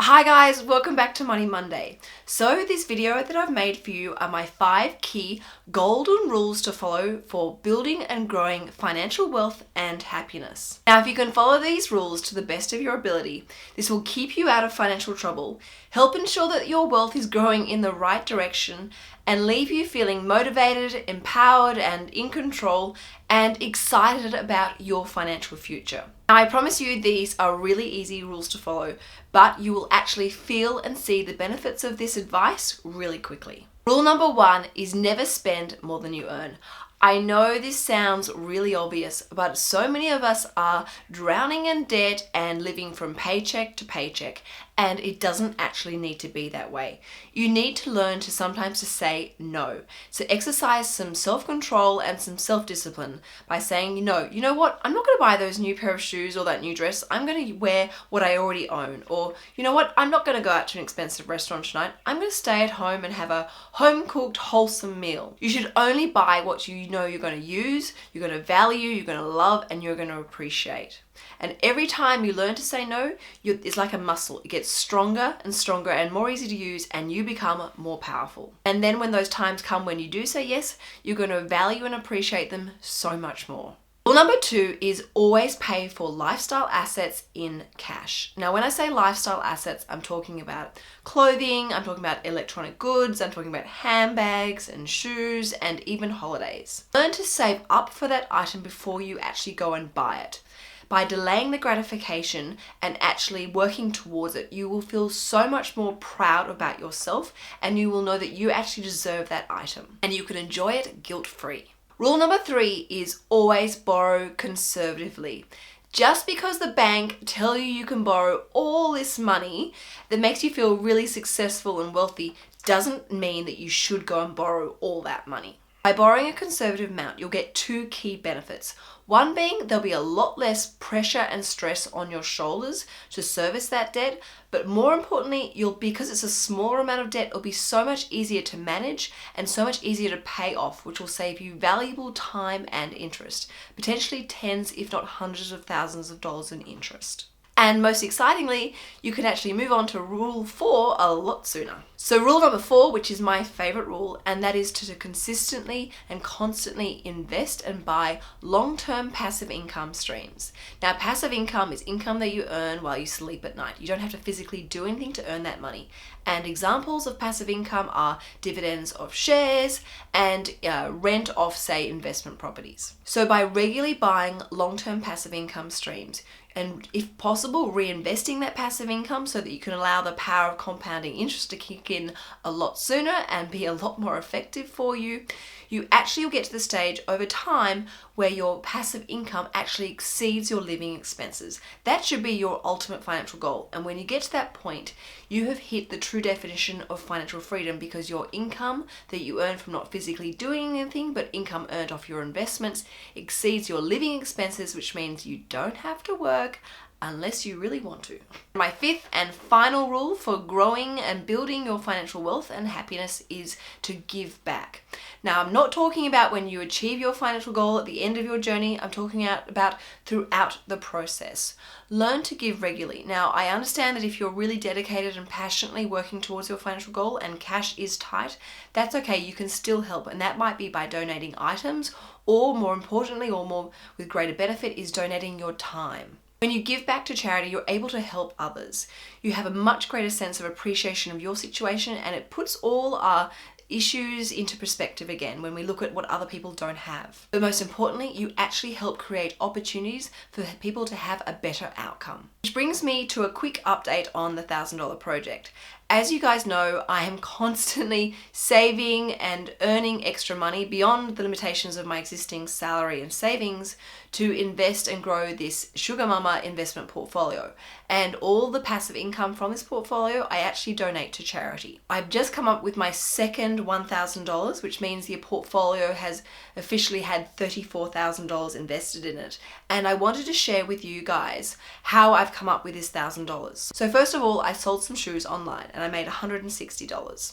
Hi guys, welcome back to Money Monday. So this video that I've made for you are my 5 key golden rules to follow for building and growing financial wealth and happiness. Now, if you can follow these rules to the best of your ability, this will keep you out of financial trouble, help ensure that your wealth is growing in the right direction, and leave you feeling motivated, empowered, and in control, and excited about your financial future. Now, I promise you these are really easy rules to follow, but you will actually feel and see the benefits of this advice really quickly. Rule number 1 is never spend more than you earn. I know this sounds really obvious, but so many of us are drowning in debt and living from paycheck to paycheck, and it doesn't actually need to be that way. You need to learn to sometimes say no. So exercise some self-control and some self-discipline by saying, no, you know what? I'm not going to buy those new pair of shoes or that new dress. I'm going to wear what I already own. Or, you know what? I'm not going to go out to an expensive restaurant tonight. I'm going to stay at home and have a home-cooked, wholesome meal. You should only buy what you know you're going to use, you're going to value, you're going to love, and you're going to appreciate. And every time you learn to say no, it's like a muscle. It gets stronger and stronger and more easy to use, and you become more powerful. And then when those times come when you do say yes, you're going to value and appreciate them so much more. Rule number 2 is always pay for lifestyle assets in cash. Now, when I say lifestyle assets, I'm talking about clothing, I'm talking about electronic goods, I'm talking about handbags and shoes and even holidays. Learn to save up for that item before you actually go and buy it. By delaying the gratification and actually working towards it, you will feel so much more proud about yourself, and you will know that you actually deserve that item and you can enjoy it guilt-free. Rule number 3 is always borrow conservatively. Just because the bank tell you can borrow all this money that makes you feel really successful and wealthy doesn't mean that you should go and borrow all that money. By borrowing a conservative amount, you'll get 2 key benefits. One being there'll be a lot less pressure and stress on your shoulders to service that debt, but more importantly, because it's a smaller amount of debt, it'll be so much easier to manage and so much easier to pay off, which will save you valuable time and interest, potentially tens if not hundreds of thousands of dollars in interest. And most excitingly, you can actually move on to rule 4 a lot sooner. So rule number 4, which is my favorite rule, and that is to consistently and constantly invest and buy long-term passive income streams. Now, passive income is income that you earn while you sleep at night. You don't have to physically do anything to earn that money. And examples of passive income are dividends of shares and rent off, say, investment properties. So by regularly buying long-term passive income streams, and if possible, reinvesting that passive income so that you can allow the power of compounding interest to kick in a lot sooner and be a lot more effective for you, you actually will get to the stage over time where your passive income actually exceeds your living expenses. That should be your ultimate financial goal. And when you get to that point, you have hit the true definition of financial freedom, because your income that you earn from not physically doing anything, but income earned off your investments, exceeds your living expenses, which means you don't have to work unless you really want to. My 5th and final rule for growing and building your financial wealth and happiness is to give back. Now, I'm not talking about when you achieve your financial goal at the end of your journey. I'm talking about throughout the process. Learn to give regularly. Now, I understand that if you're really dedicated and passionately working towards your financial goal and cash is tight, that's okay. You can still help, and that might be by donating items, or more importantly, or more with greater benefit, is donating your time. When you give back to charity, you're able to help others. You have a much greater sense of appreciation of your situation, and it puts all our issues into perspective again when we look at what other people don't have. But most importantly, you actually help create opportunities for people to have a better outcome. Which brings me to a quick update on the $1,000 project. As you guys know, I am constantly saving and earning extra money beyond the limitations of my existing salary and savings to invest and grow this Sugar Mama investment portfolio. And all the passive income from this portfolio, I actually donate to charity. I've just come up with my second $1,000, which means the portfolio has officially had $34,000 invested in it. And I wanted to share with you guys how I've come up with this $1,000. So first of all, I sold some shoes online and I made $160.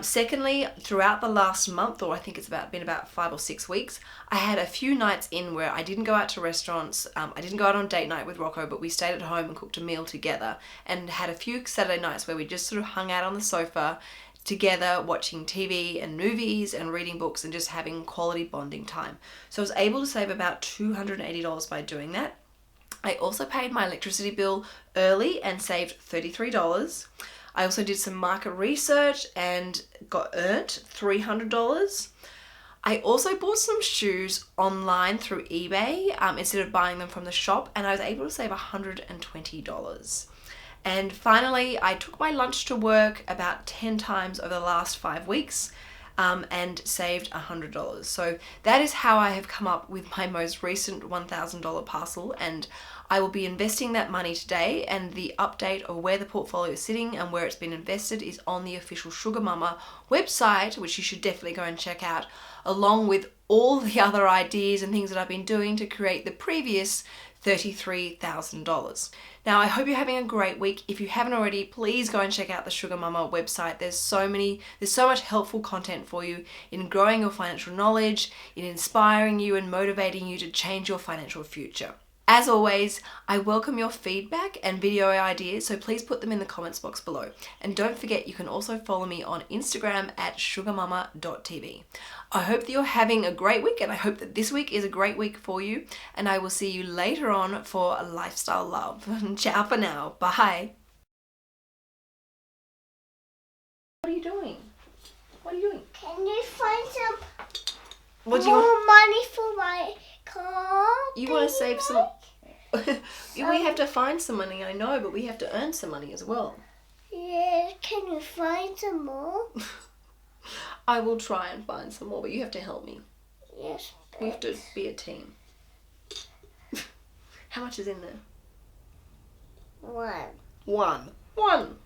Secondly, throughout the last month, or I think it's been about 5 or 6 weeks, I had a few nights in where I didn't go out to restaurants. I didn't go out on date night with Rocco, but we stayed at home and cooked a meal together, and had a few Saturday nights where we just sort of hung out on the sofa together, watching TV and movies and reading books and just having quality bonding time. So I was able to save about $280 by doing that. I also paid my electricity bill early and saved $33. I also did some market research and earned $300. I also bought some shoes online through eBay instead of buying them from the shop, and I was able to save $120. And finally, I took my lunch to work about 10 times over the last 5 weeks and saved $100. So that is how I have come up with my most recent $1,000 parcel, and I will be investing that money today, and the update of where the portfolio is sitting and where it's been invested is on the official Sugar Mama website, which you should definitely go and check out, along with all the other ideas and things that I've been doing to create the previous $33,000. Now, I hope you're having a great week. If you haven't already, please go and check out the Sugar Mama website. There's so much helpful content for you in growing your financial knowledge, in inspiring you and motivating you to change your financial future. As always, I welcome your feedback and video ideas, so please put them in the comments box below. And don't forget, you can also follow me on Instagram at sugarmama.tv. I hope that you're having a great week, and I hope that this week is a great week for you, and I will see you later on for Lifestyle Love. Ciao for now. Bye. What are you doing? What are you doing? Can you find some What do more money for my car? You want to save some... We have to find some money, I know, but we have to earn some money as well. Yeah, can you find some more? I will try and find some more, but you have to help me. Yes. We have to be a team. How much is in there? One. One.